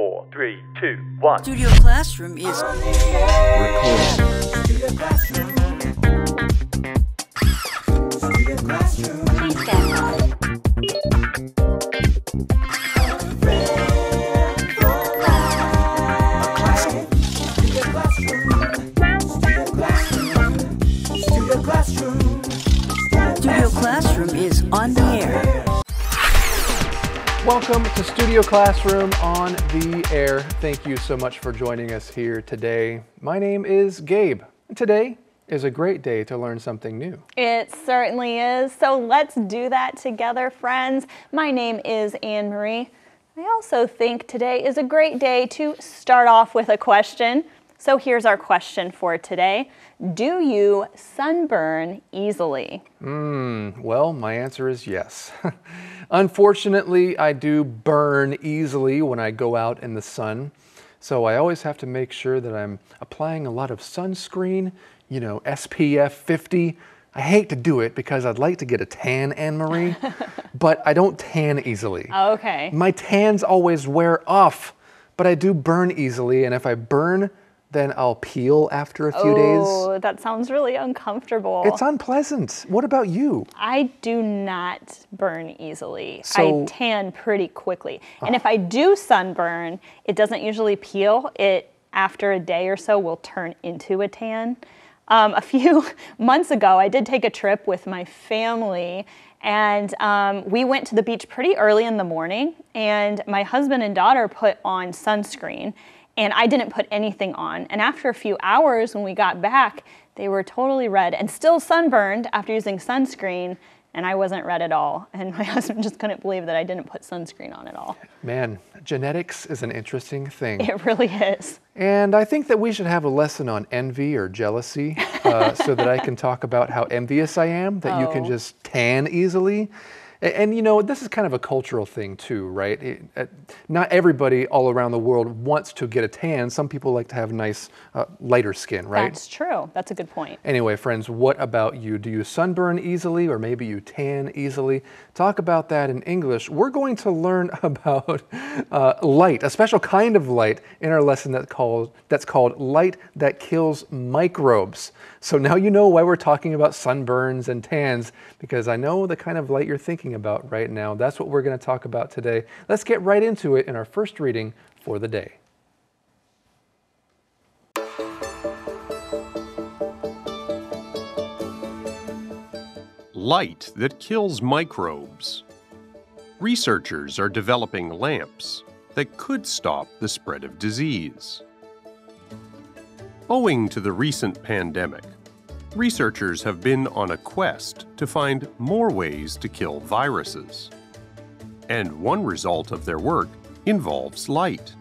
4, 3, 2, 1. Studio Classroom is Please stand by. Studio Classroom is on the air. Welcome to Studio Classroom on the air. Thank you so much for joining us here today. My name is Gabe. Today is a great day to learn something new. It certainly is. So let's do that together, friends. My name is Anne-Marie. I also think today is a great day to start off with a question. So here's our question for today. Do you sunburn easily? Well, my answer is yes. Unfortunately, I do burn easily when I go out in the sun. So I always have to make sure that I'm applying a lot of sunscreen, you know, SPF 50. I hate to do it because I'd like to get a tan, Anne-Marie, but I don't tan easily. Okay. My tans always wear off, but I do burn easily, and if I burn, then I'll peel after a few days. Oh, that sounds really uncomfortable. It's unpleasant. What about you? I do not burn easily. So, I tan pretty quickly. And if I do sunburn, it doesn't usually peel. It, after a day or so, will turn into a tan. A few months ago, I did take a trip with my family, and we went to the beach pretty early in the morning, and my husband and daughter put on sunscreen, and I didn't put anything on. And after a few hours, when we got back, they were totally red and still sunburned after using sunscreen, and I wasn't red at all. And my husband just couldn't believe that I didn't put sunscreen on at all. Man, genetics is an interesting thing. It really is. And I think that we should have a lesson on envy or jealousy so that I can talk about how envious I am, that you can just tan easily. And you know, this is kind of a cultural thing too, right? Not everybody all around the world wants to get a tan. Some people like to have nice, lighter skin, right? That's true. That's a good point. Anyway, friends, what about you? Do you sunburn easily, or maybe you tan easily? Talk about that in English. We're going to learn about light, a special kind of light in our lesson that's called Light That Kills Microbes. So now you know why we're talking about sunburns and tans, because I know the kind of light you're thinking about right now. That's what we're going to talk about today. Let's get right into it in our first reading for the day. Light that kills microbes. Researchers are developing lamps that could stop the spread of disease. Owing to the recent pandemic, researchers have been on a quest to find more ways to kill viruses. And one result of their work involves light.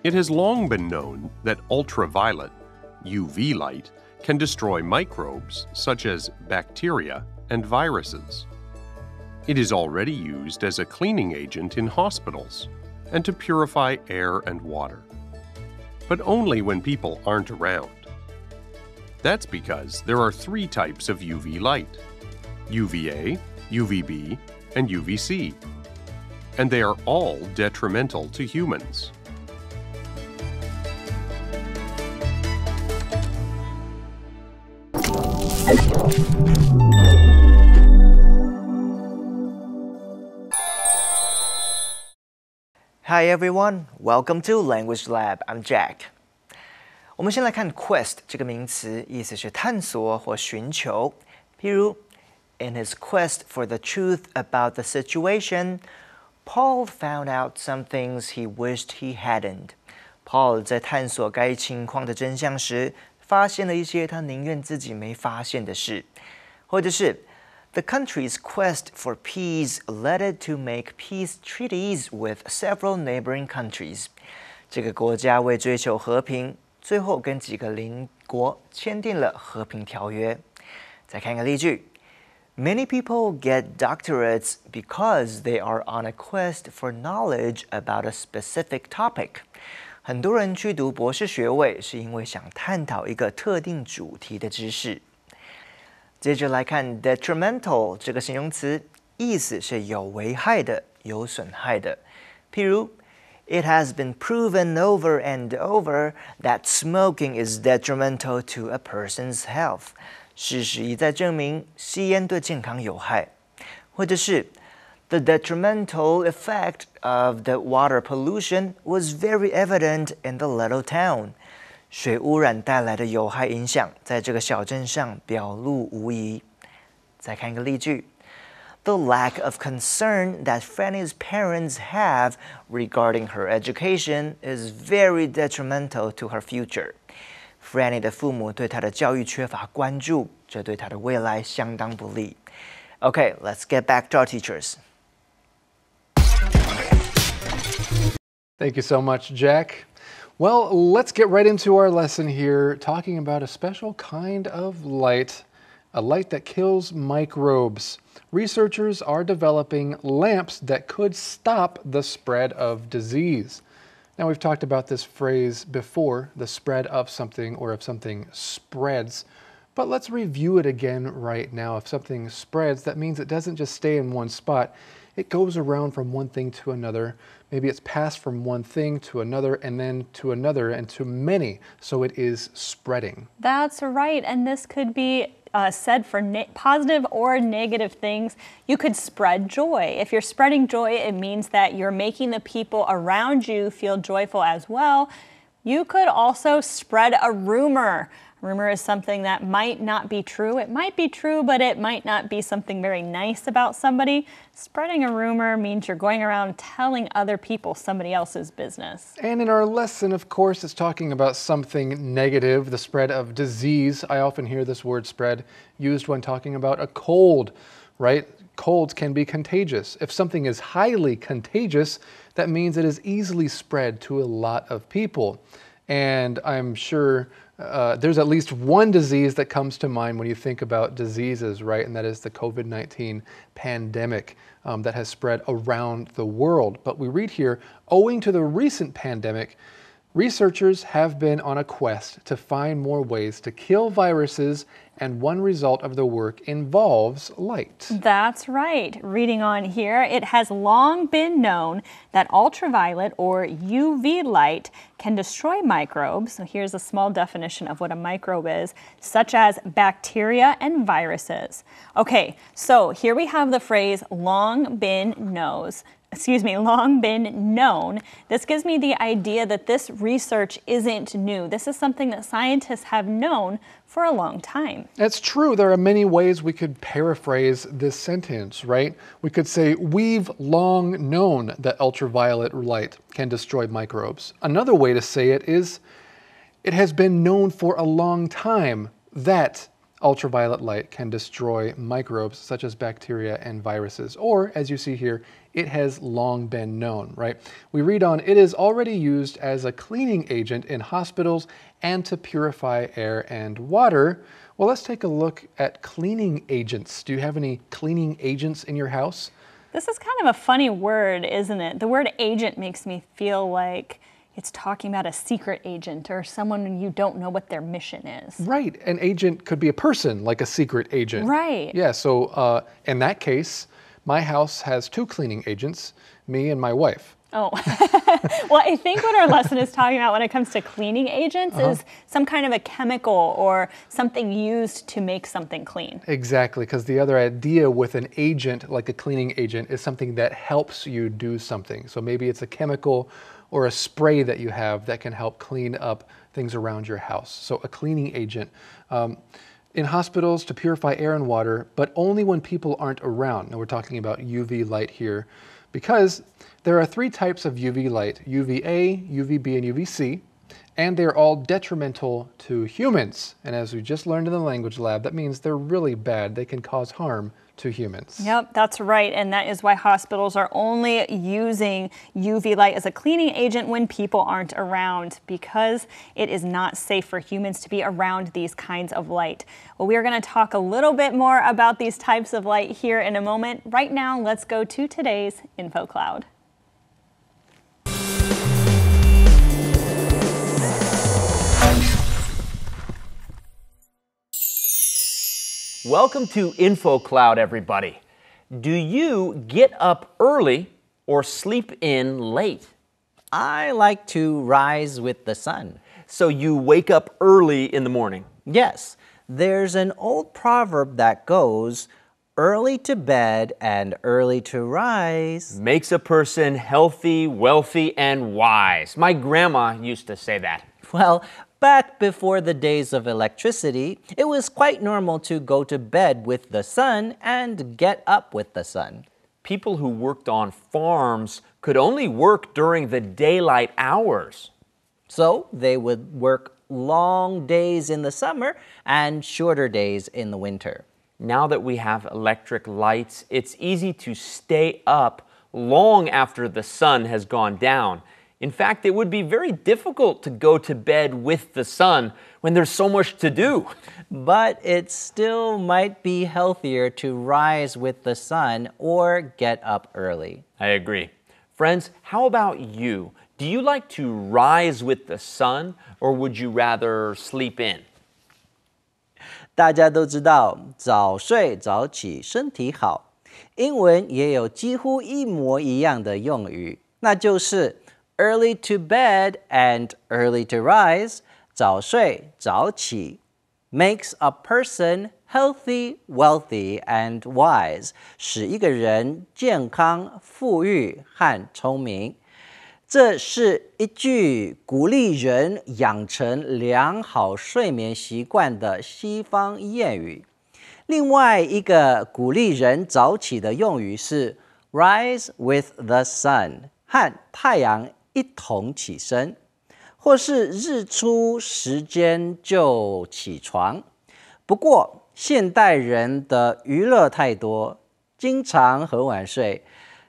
It has long been known that ultraviolet, UV light, can destroy microbes such as bacteria and viruses. It is already used as a cleaning agent in hospitals and to purify air and water, but only when people aren't around. That's because there are three types of UV light: UVA, UVB, and UVC, and they are all detrimental to humans. Hi everyone, welcome to Language Lab. I'm Jack. 我们先来看 quest 这个名词，意思是探索或寻求。譬如 In his quest for the truth about the situation, Paul found out some things he wished he hadn't. Paul 在探索该情况的真相时，发现了一些他宁愿自己没发现的事。或者是 The country's quest for peace led it to make peace treaties with several neighboring countries. 这个国家为追求和平，最后跟几个邻国签订了和平条约。再看个例句 ：Many people get doctorates because they are on a quest for knowledge about a specific topic. 很多人去读博士学位，是因为想探讨一个特定主题的知识。接着来看 detrimental 这个形容词，意思是有危害的、有损害的。譬如 It has been proven over and over that smoking is detrimental to a person's health. 事实一再证明，吸烟对健康有害。或者是 The detrimental effect of the water pollution was very evident in the little town. 水污染带来的有害影响，在这个小镇上表露无遗。再看一个例句。The lack of concern that Fanny's parents have regarding her education is very detrimental to her future. Fanny 的父母对她的教育缺乏关注，这对她的未来相当不利。Okay, let's get back to our teachers. Thank you so much, Jack. Well, let's get right into our lesson here, talking about a special kind of light, a light that kills microbes. Researchers are developing lamps that could stop the spread of disease. Now, we've talked about this phrase before, the spread of something or if something spreads, but let's review it again right now. If something spreads, that means it doesn't just stay in one spot. It goes around from one thing to another. Maybe it's passed from one thing to another and then to another and to many, so it is spreading. That's right, and this could be said for positive or negative things. You could spread joy. If you're spreading joy, it means that you're making the people around you feel joyful as well. You could also spread a rumor. Rumor is something that might not be true. It might be true, but it might not be something very nice about somebody. Spreading a rumor means you're going around telling other people somebody else's business. And in our lesson, of course, it's talking about something negative, the spread of disease. I often hear this word spread used when talking about a cold, right? Colds can be contagious. If something is highly contagious, that means it is easily spread to a lot of people. And I'm sure there's at least one disease that comes to mind when you think about diseases, right? And that is the COVID-19 pandemic that has spread around the world. But we read here, owing to the recent pandemic, researchers have been on a quest to find more ways to kill viruses, and one result of the work involves light. That's right. Reading on here, it has long been known that ultraviolet or UV light can destroy microbes. So here's a small definition of what a microbe is, such as bacteria and viruses. Okay, so here we have the phrase long been known. This gives me the idea that this research isn't new. This is something that scientists have known for a long time. That's true. There are many ways we could paraphrase this sentence, right? We could say, we've long known that ultraviolet light can destroy microbes. Another way to say it is, it has been known for a long time that ultraviolet light can destroy microbes such as bacteria and viruses. Or, as you see here, it has long been known, right? We read on, it is already used as a cleaning agent in hospitals and to purify air and water. Well, let's take a look at cleaning agents. Do you have any cleaning agents in your house? This is kind of a funny word, isn't it? The word agent makes me feel like it's talking about a secret agent or someone you don't know what their mission is. Right. An agent could be a person, like a secret agent. Right. Yeah, so in that case, my house has two cleaning agents, me and my wife. Oh, well, I think what our lesson is talking about when it comes to cleaning agents is some kind of a chemical or something used to make something clean. Exactly, because the other idea with an agent, like a cleaning agent, is something that helps you do something. So maybe it's a chemical or a spray that you have that can help clean up things around your house. So a cleaning agent. In hospitals to purify air and water, but only when people aren't around. Now we're talking about UV light here, because there are three types of UV light, UVA, UVB, and UVC, and they're all detrimental to humans. And as we just learned in the language lab, that means they're really bad. They can cause harm to humans. Yep, that's right. And that is why hospitals are only using UV light as a cleaning agent when people aren't around, because it is not safe for humans to be around these kinds of light. Well, we are going to talk a little bit more about these types of light here in a moment. Right now, let's go to today's Info Cloud. Welcome to Info Cloud, everybody. Do you get up early or sleep in late? I like to rise with the sun. So you wake up early in the morning. Yes, there's an old proverb that goes, early to bed and early to rise Makes a person healthy, wealthy, and wise. My grandma used to say that. Well, back before the days of electricity, it was quite normal to go to bed with the sun and get up with the sun. People who worked on farms could only work during the daylight hours. So they would work long days in the summer and shorter days in the winter. Now that we have electric lights, it's easy to stay up long after the sun has gone down. In fact, it would be very difficult to go to bed with the sun when there's so much to do. But it still might be healthier to rise with the sun or get up early. I agree. Friends, how about you? Do you like to rise with the sun, or would you rather sleep in? 大家都知道早睡早起身体好，英文也有几乎一模一样的用语，那就是 early to bed and early to rise， 早睡早起 makes a person healthy, wealthy, and wise， 使一个人健康、富裕和聪明。这是一句鼓励人养成良好睡眠习惯的西方谚语。另外一个鼓励人早起的用语是 rise with the sun， 和太阳一同起身，或是日出时间就起床。不过，现代人的娱乐太多，经常很晚睡，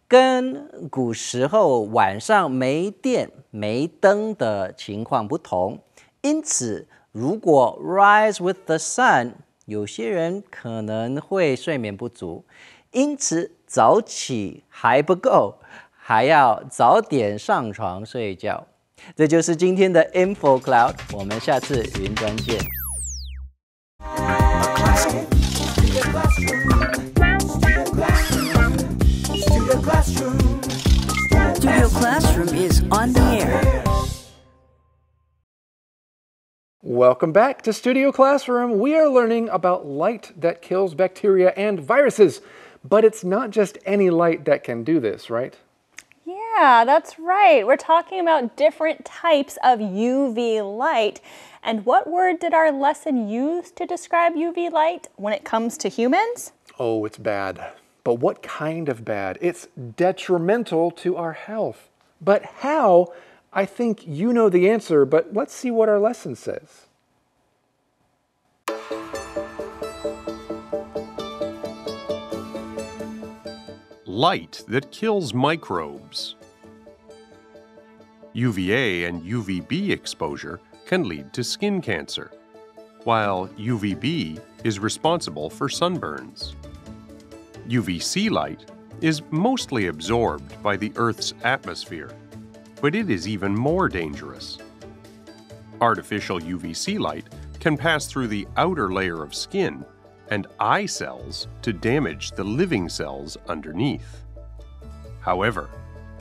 跟古时候晚上没电没灯的情况不同，因此如果 rise with the sun， 有些人可能会睡眠不足，因此早起还不够，还要早点上床睡觉。这就是今天的 Info Cloud， 我们下次云端见。Studio Classroom is on the air. Welcome back to Studio Classroom. We are learning about light that kills bacteria and viruses. But it's not just any light that can do this, right? Yeah, that's right. We're talking about different types of UV light. And what word did our lesson use to describe UV light when it comes to humans? Oh, it's bad. But what kind of bad? It's detrimental to our health. But how? I think you know the answer, but let's see what our lesson says. Light that kills microbes. UVA and UVB exposure can lead to skin cancer, while UVB is responsible for sunburns. UVC light is mostly absorbed by the Earth's atmosphere, but it is even more dangerous. Artificial UVC light can pass through the outer layer of skin and eye cells to damage the living cells underneath. However,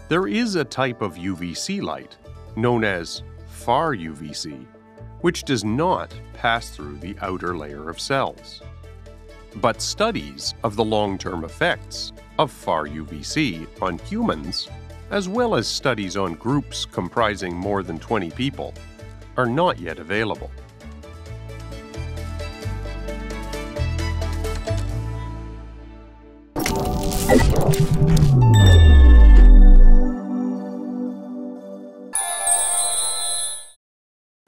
there is a type of UVC light known as far-UVC, which does not pass through the outer layer of cells. But studies of the long-term effects of far-UVC on humans, as well as studies on groups comprising more than 20 people, are not yet available. “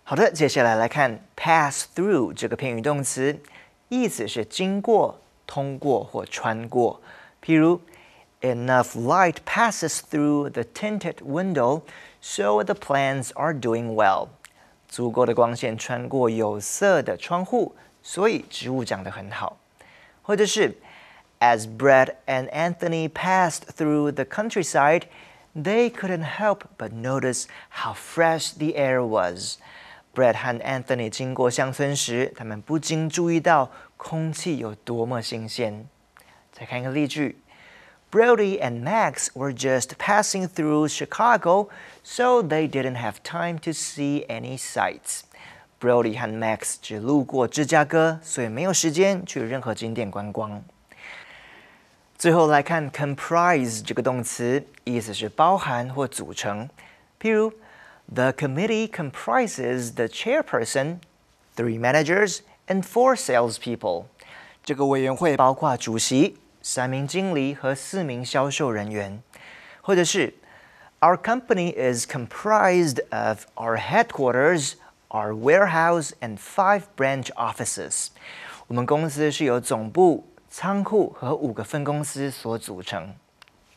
好的，接下来来看 pass through 这个片语动词，意思是经过、通过或穿过。譬如 Enough light passes through the tinted window, so the plants are doing well. 足够的光线穿过有色的窗户，所以植物长得很好。或者是 As Brett and Anthony passed through the countryside, they couldn't help but notice how fresh the air was. Brett 和 Anthony 经过乡村时，他们不禁注意到空气有多么新鲜。再看一个例句 Brody and Max were just passing through Chicago, so they didn't have time to see any sights. Brody 和 Max 只路过芝加哥，所以没有时间去任何景点观光。最后来看 comprise 这个动词，意思是包含或组成。譬如 The committee comprises the chairperson, 3 managers, and 4 salespeople. 这个委员会包括主席、3名经理和4名销售人员。或者是 Our company is comprised of our headquarters, our warehouse, and 5 branch offices. 我们公司是由总部、仓库和5个分公司所组成。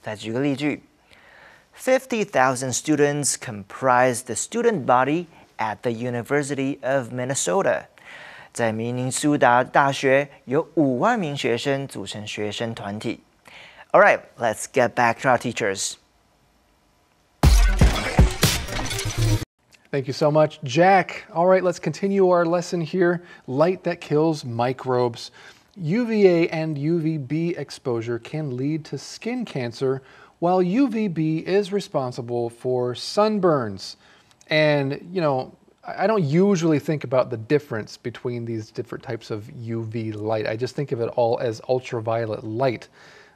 再举个例句 50,000 students comprise the student body at the University of Minnesota. 在明尼苏达大学有5万名学生组成学生团体。All right, let's get back to our teachers. Thank you so much, Jack. All right, let's continue our lesson here. Light that kills microbes. UVA and UVB exposure can lead to skin cancer, while UVB is responsible for sunburns. And, you know, I don't usually think about the difference between these different types of UV light. I just think of it all as ultraviolet light.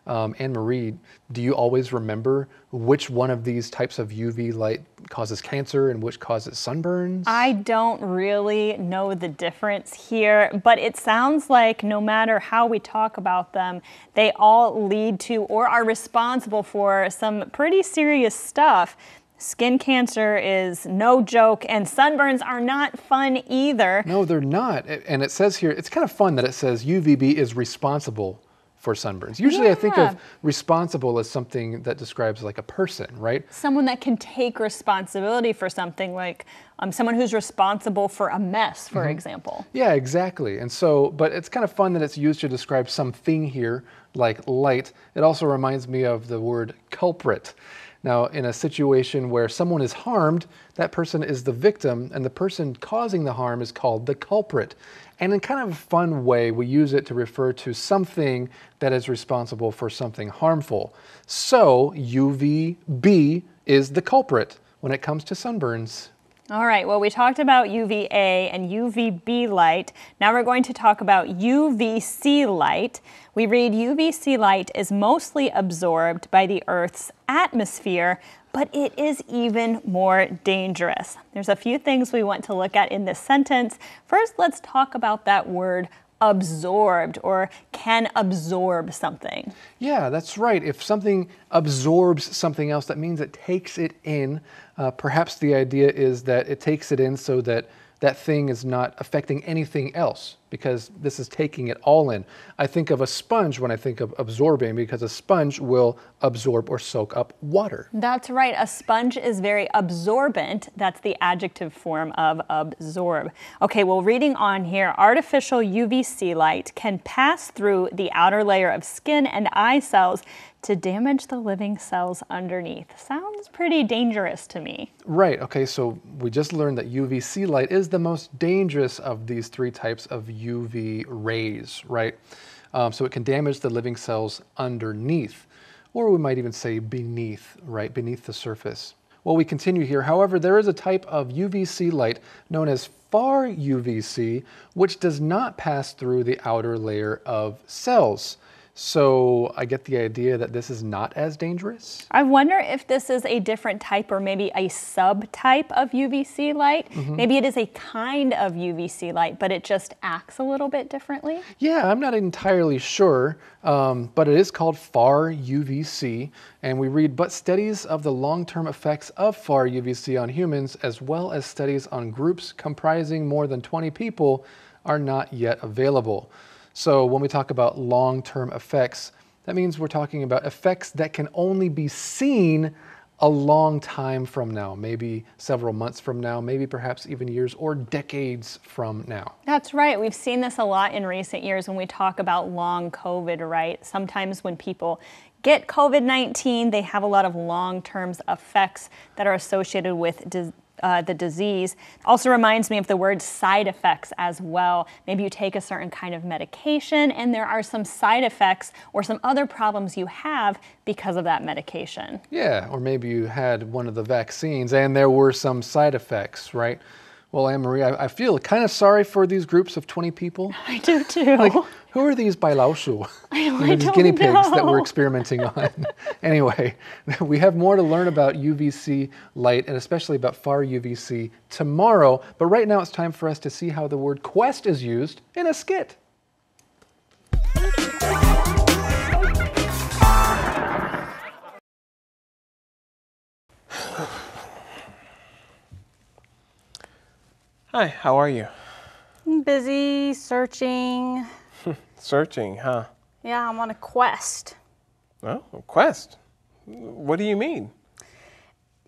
Anne-Marie, do you always remember which one of these types of UV light causes cancer and which causes sunburns? I don't really know the difference here, but it sounds like no matter how we talk about them, they all lead to or are responsible for some pretty serious stuff. Skin cancer is no joke, and sunburns are not fun either. No, they're not. And it says here, it's kind of fun that it says UVB is responsible for sunburns. Usually I think of responsible as something that describes like a person, right? Someone that can take responsibility for something, like someone who's responsible for a mess, for example. Yeah, exactly. And so, but it's kind of fun that it's used to describe something here, like light. It also reminds me of the word culprit. Now, in a situation where someone is harmed, that person is the victim, and the person causing the harm is called the culprit. And in kind of a fun way, we use it to refer to something that is responsible for something harmful. So, UVB is the culprit when it comes to sunburns. All right, well, we talked about UVA and UVB light. Now we're going to talk about UVC light. We read UVC light is mostly absorbed by the Earth's atmosphere, but it is even more dangerous. There's a few things we want to look at in this sentence. First, let's talk about that word absorbed, or can absorb something. Yeah, that's right. If something absorbs something else, that means it takes it in. Perhaps the idea is that it takes it in so that that thing is not affecting anything else, because this is taking it all in. I think of a sponge when I think of absorbing, because a sponge will absorb or soak up water. That's right. A sponge is very absorbent. That's the adjective form of absorb. Okay, well, reading on here, artificial UVC light can pass through the outer layer of skin and eye cells to damage the living cells underneath. Sounds pretty dangerous to me. Right, okay, so we just learned that UVC light is the most dangerous of these 3 types of UV rays, right? So it can damage the living cells underneath, or we might even say beneath, right, beneath the surface. Well, we continue here. However, there is a type of UVC light known as far-UVC, which does not pass through the outer layer of cells. So I get the idea that this is not as dangerous. I wonder if this is a different type or maybe a subtype of UVC light. Maybe it is a kind of UVC light, but it just acts a little bit differently. Yeah, I'm not entirely sure, but it is called far-UVC. And we read, but studies of the long-term effects of far-UVC on humans, as well as studies on groups comprising more than 20 people, are not yet available. So when we talk about long-term effects, that means we're talking about effects that can only be seen a long time from now, maybe several months from now, maybe perhaps even years or decades from now. That's right. We've seen this a lot in recent years when we talk about long COVID, right? Sometimes when people get COVID-19, they have a lot of long-term effects that are associated with the disease. Also reminds me of the word side effects as well. Maybe you take a certain kind of medication and there are some side effects or some other problems you have because of that medication. Yeah, or maybe you had one of the vaccines and there were some side effects, right? Well, Anne-Marie, I feel kind of sorry for these groups of 20 people. I do too. Like, who are these 白老鼠? These guinea pigs that we're experimenting on. Anyway, we have more to learn about UVC light and especially about far-UVC tomorrow. But right now it's time for us to see how the word quest is used in a skit. Hi, how are you? I'm busy searching. Searching, huh? Yeah, I'm on a quest. Oh, a quest? What do you mean?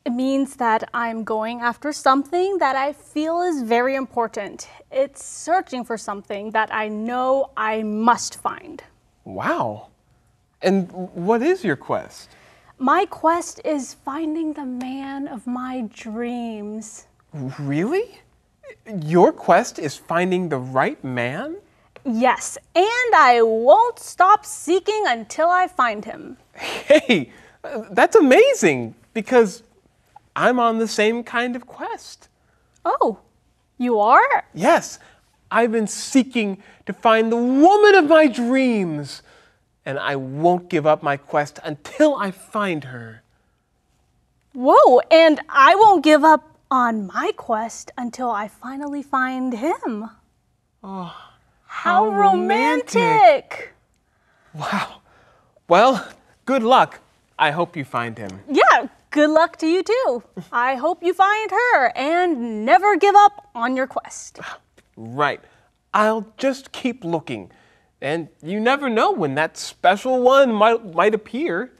It means that I'm going after something that I feel is very important. It's searching for something that I know I must find. Wow. And what is your quest? My quest is finding the man of my dreams. Really? Your quest is finding the right man? Yes, and I won't stop seeking until I find him. Hey, that's amazing because I'm on the same kind of quest. Oh, you are? Yes, I've been seeking to find the woman of my dreams, and I won't give up my quest until I find her. Whoa, and I won't give up on my quest until I finally find him. Oh, how romantic! Wow. Well, good luck. I hope you find him. Yeah, good luck to you too. I hope you find her and never give up on your quest. Right. I'll just keep looking. And you never know when that special one might appear.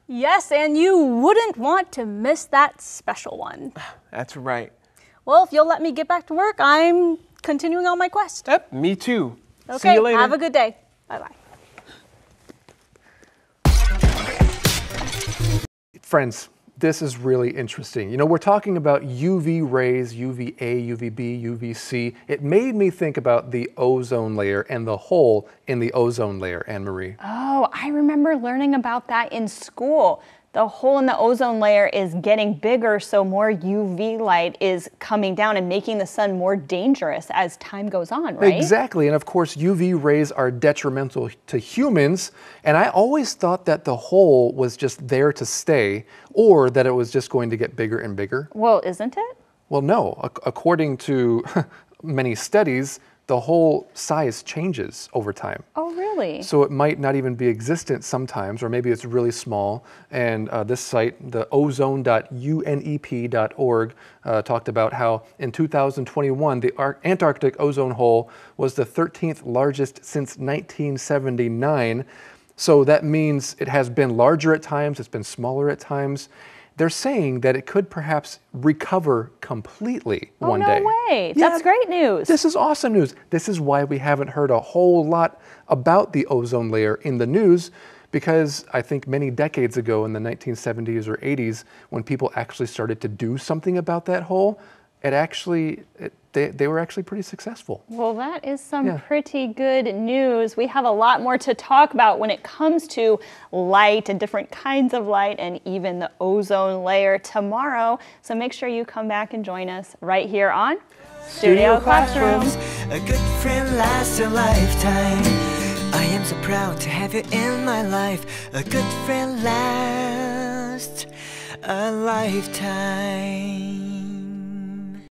Yes, and you wouldn't want to miss that special one. That's right. Well, if you'll let me get back to work, I'm continuing on my quest. Yep, me too. Okay, see you later. Have a good day. Bye-bye. Friends, this is really interesting. You know, we're talking about UV rays, UVA, UVB, UVC. It made me think about the ozone layer and the hole in the ozone layer, Anne-Marie. Oh, I remember learning about that in school. The hole in the ozone layer is getting bigger, so more UV light is coming down and making the sun more dangerous as time goes on, right? Exactly, and of course UV rays are detrimental to humans, and I always thought that the hole was just there to stay, or that it was just going to get bigger and bigger. Well, isn't it? Well, no. According to many studies, the hole size changes over time. Oh, really? So it might not even be existent sometimes, or maybe it's really small. And this site, the ozone.unep.org, talked about how in 2021, the Antarctic ozone hole was the 13th largest since 1979. So that means it has been larger at times, it's been smaller at times. They're saying that it could perhaps recover completely one day. Oh, no way. That's great news. This is awesome news. This is why we haven't heard a whole lot about the ozone layer in the news, because I think many decades ago in the 1970s or 80s, when people actually started to do something about that hole, they were actually pretty successful. Well, that is some pretty good news. We have a lot more to talk about when it comes to light and different kinds of light and even the ozone layer tomorrow. So make sure you come back and join us right here on Studio Classrooms. A good friend lasts a lifetime. I am so proud to have you in my life. A good friend lasts a lifetime.